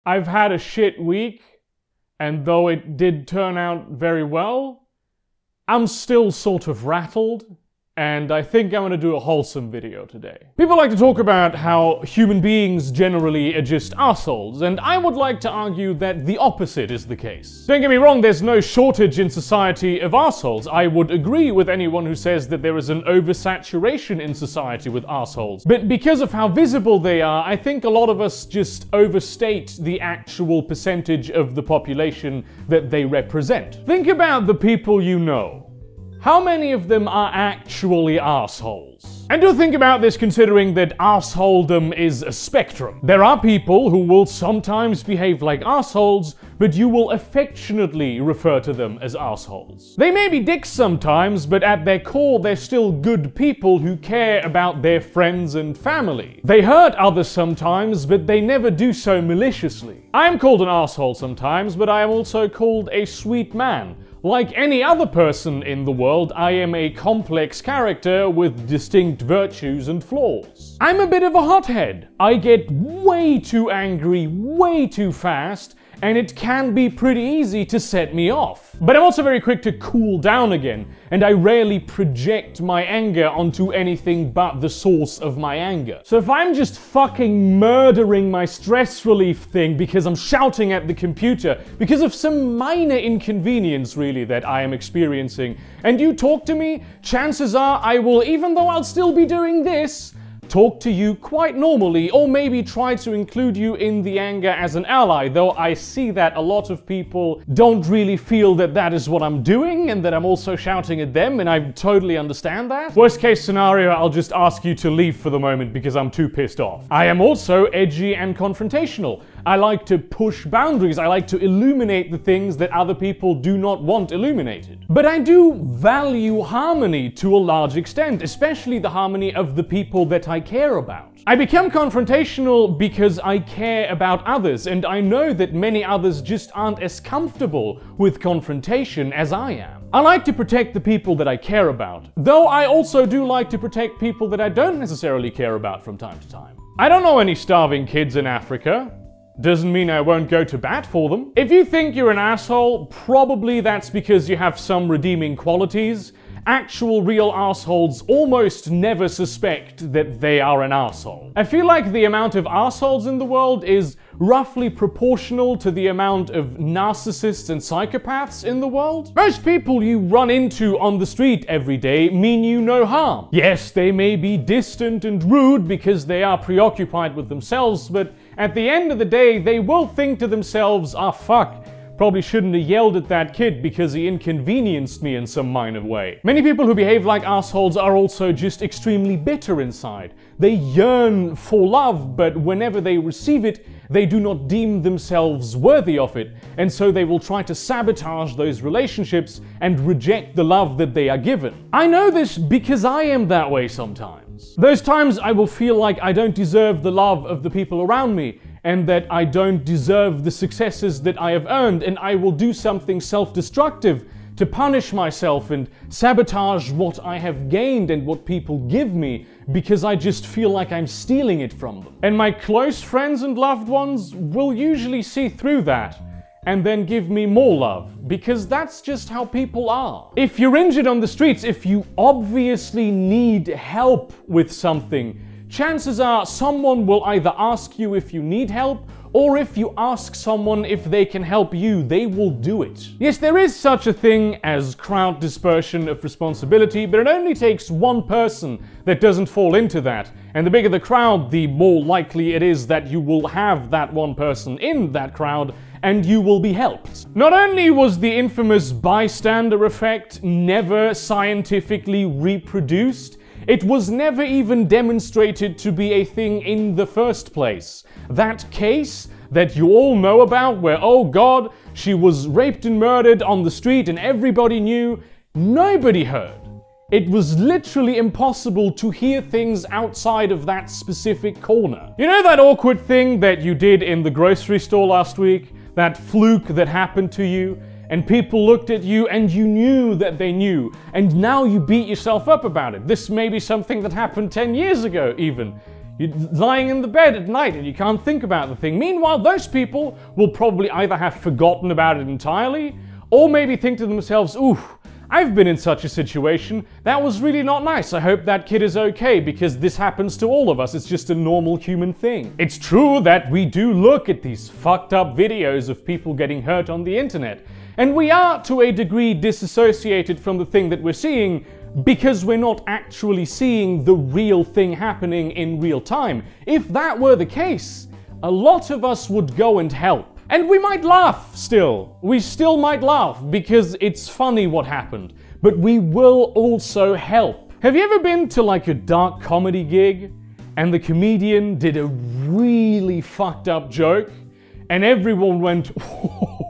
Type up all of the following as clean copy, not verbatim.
I've had a shit week, and though it did turn out very well, I'm still sort of rattled, and I think I'm gonna do a wholesome video today. People like to talk about how human beings generally are just assholes, and I would like to argue that the opposite is the case. Don't get me wrong, there's no shortage in society of assholes. I would agree with anyone who says that there is an oversaturation in society with assholes. But because of how visible they are, I think a lot of us just overstate the actual percentage of the population that they represent. Think about the people you know. How many of them are actually assholes? And do think about this considering that assholedom is a spectrum. There are people who will sometimes behave like assholes, but you will affectionately refer to them as assholes. They may be dicks sometimes, but at their core they're still good people who care about their friends and family. They hurt others sometimes, but they never do so maliciously. I am called an asshole sometimes, but I am also called a sweet man. Like any other person in the world, I am a complex character with distinct virtues and flaws. I'm a bit of a hothead. I get way too angry, way too fast, and it can be pretty easy to set me off. But I'm also very quick to cool down again, and I rarely project my anger onto anything but the source of my anger. So if I'm just fucking murdering my stress relief thing because I'm shouting at the computer, because of some minor inconvenience really that I am experiencing, and you talk to me, chances are I will, even though I'll still be doing this, talk to you quite normally, or maybe try to include you in the anger as an ally, though I see that a lot of people don't really feel that that is what I'm doing and that I'm also shouting at them, and I totally understand that. Worst case scenario, I'll just ask you to leave for the moment because I'm too pissed off. I am also edgy and confrontational. I like to push boundaries. I like to illuminate the things that other people do not want illuminated. But I do value harmony to a large extent, especially the harmony of the people that I care about. I become confrontational because I care about others, and I know that many others just aren't as comfortable with confrontation as I am. I like to protect the people that I care about, though I also do like to protect people that I don't necessarily care about from time to time. I don't know any starving kids in Africa. Doesn't mean I won't go to bat for them. If you think you're an asshole, probably that's because you have some redeeming qualities. Actual real assholes almost never suspect that they are an asshole. I feel like the amount of assholes in the world is roughly proportional to the amount of narcissists and psychopaths in the world. Most people you run into on the street every day mean you no harm. Yes, they may be distant and rude because they are preoccupied with themselves, but at the end of the day, they will think to themselves, ah fuck, probably shouldn't have yelled at that kid because he inconvenienced me in some minor way. Many people who behave like assholes are also just extremely bitter inside. They yearn for love, but whenever they receive it, they do not deem themselves worthy of it, and so they will try to sabotage those relationships and reject the love that they are given. I know this because I am that way sometimes. Those times I will feel like I don't deserve the love of the people around me, and that I don't deserve the successes that I have earned, and I will do something self-destructive to punish myself and sabotage what I have gained and what people give me because I just feel like I'm stealing it from them. And my close friends and loved ones will usually see through that and then give me more love, because that's just how people are. If you're injured on the streets, if you obviously need help with something, chances are someone will either ask you if you need help, or if you ask someone if they can help you, they will do it. Yes, there is such a thing as crowd dispersion of responsibility, but it only takes one person that doesn't fall into that. And the bigger the crowd, the more likely it is that you will have that one person in that crowd and you will be helped. Not only was the infamous bystander effect never scientifically reproduced, it was never even demonstrated to be a thing in the first place. That case that you all know about where, oh god, she was raped and murdered on the street and everybody knew, nobody heard. It was literally impossible to hear things outside of that specific corner. You know that awkward thing that you did in the grocery store last week? That fluke that happened to you? And people looked at you and you knew that they knew, and now you beat yourself up about it. This may be something that happened 10 years ago even. You're lying in the bed at night and you can't think about the thing. Meanwhile, those people will probably either have forgotten about it entirely, or maybe think to themselves, ooh, I've been in such a situation. That was really not nice. I hope that kid is okay, because this happens to all of us. It's just a normal human thing. It's true that we do look at these fucked up videos of people getting hurt on the internet, and we are to a degree disassociated from the thing that we're seeing, because we're not actually seeing the real thing happening in real time. If that were the case, a lot of us would go and help. And we might laugh still. We still might laugh because it's funny what happened. But we will also help. Have you ever been to like a dark comedy gig and the comedian did a really fucked up joke and everyone went, oh,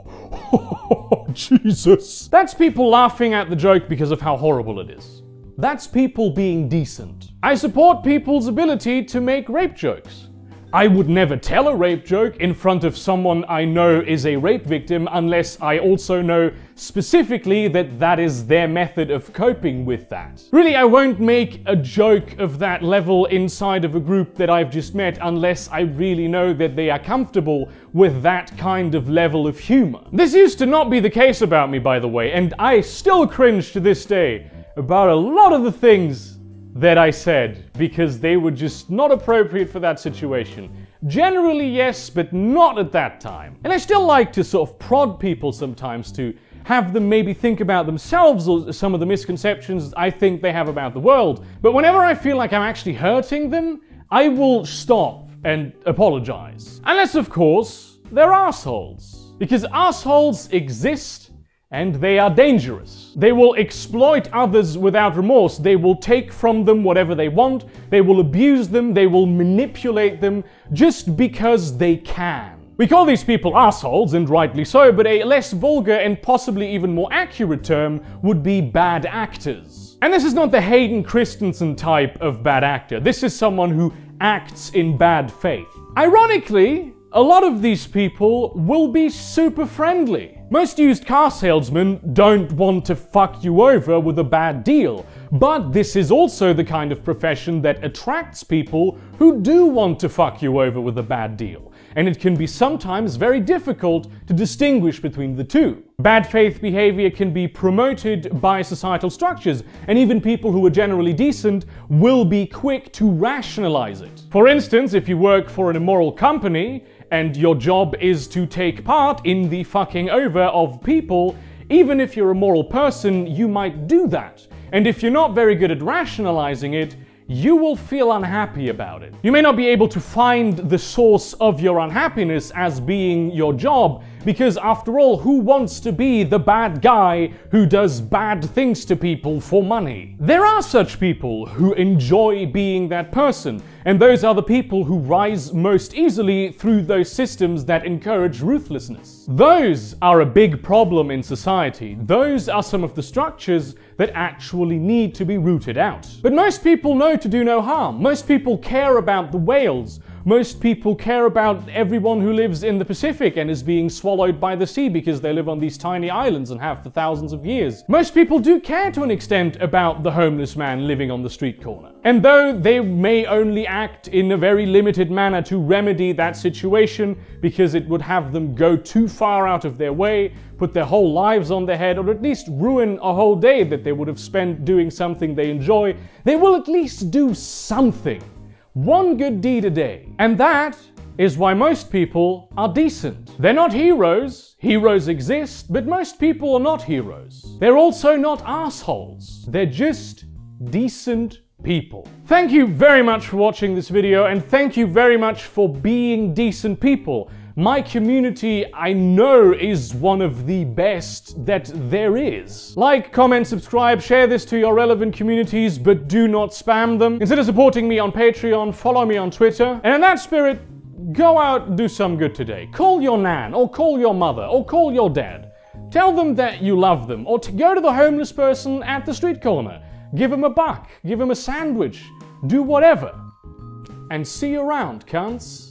Jesus. That's people laughing at the joke because of how horrible it is. That's people being decent. I support people's ability to make rape jokes. I would never tell a rape joke in front of someone I know is a rape victim unless I also know specifically that that is their method of coping with that. Really, I won't make a joke of that level inside of a group that I've just met unless I really know that they are comfortable with that kind of level of humor. This used to not be the case about me, by the way, and I still cringe to this day about a lot of the things that I said, because they were just not appropriate for that situation. Generally, yes, but not at that time. And I still like to sort of prod people sometimes to have them maybe think about themselves or some of the misconceptions I think they have about the world. But whenever I feel like I'm actually hurting them, I will stop and apologize. Unless, of course, they're assholes. Because assholes exist and they are dangerous. They will exploit others without remorse. They will take from them whatever they want. They will abuse them. They will manipulate them just because they can. We call these people assholes, and rightly so, but a less vulgar and possibly even more accurate term would be bad actors. And this is not the Hayden Christensen type of bad actor. This is someone who acts in bad faith. Ironically, a lot of these people will be super friendly. Most used car salesmen don't want to fuck you over with a bad deal, but this is also the kind of profession that attracts people who do want to fuck you over with a bad deal, and it can be sometimes very difficult to distinguish between the two. Bad faith behavior can be promoted by societal structures, and even people who are generally decent will be quick to rationalize it. For instance, if you work for an immoral company, and your job is to take part in the fucking over of people, even if you're a moral person, you might do that. And if you're not very good at rationalizing it, you will feel unhappy about it. You may not be able to find the source of your unhappiness as being your job, because after all, who wants to be the bad guy who does bad things to people for money? There are such people who enjoy being that person, and those are the people who rise most easily through those systems that encourage ruthlessness. Those are a big problem in society. Those are some of the structures that actually need to be rooted out. But most people know to do no harm. Most people care about the whales. Most people care about everyone who lives in the Pacific and is being swallowed by the sea because they live on these tiny islands and have for thousands of years. Most people do care to an extent about the homeless man living on the street corner. And though they may only act in a very limited manner to remedy that situation because it would have them go too far out of their way, put their whole lives on their head, or at least ruin a whole day that they would have spent doing something they enjoy, they will at least do something. One good deed a day. And that is why most people are decent. They're not heroes. Heroes exist, but most people are not heroes. They're also not assholes. They're just decent people. Thank you very much for watching this video, and thank you very much for being decent people. My community, I know, is one of the best that there is. Like, comment, subscribe, share this to your relevant communities, but do not spam them. Consider supporting me on Patreon, follow me on Twitter, and in that spirit, go out and do some good today. Call your nan, or call your mother, or call your dad. Tell them that you love them, or go to the homeless person at the street corner. Give him a buck, give him a sandwich, do whatever. And see you around, cunts.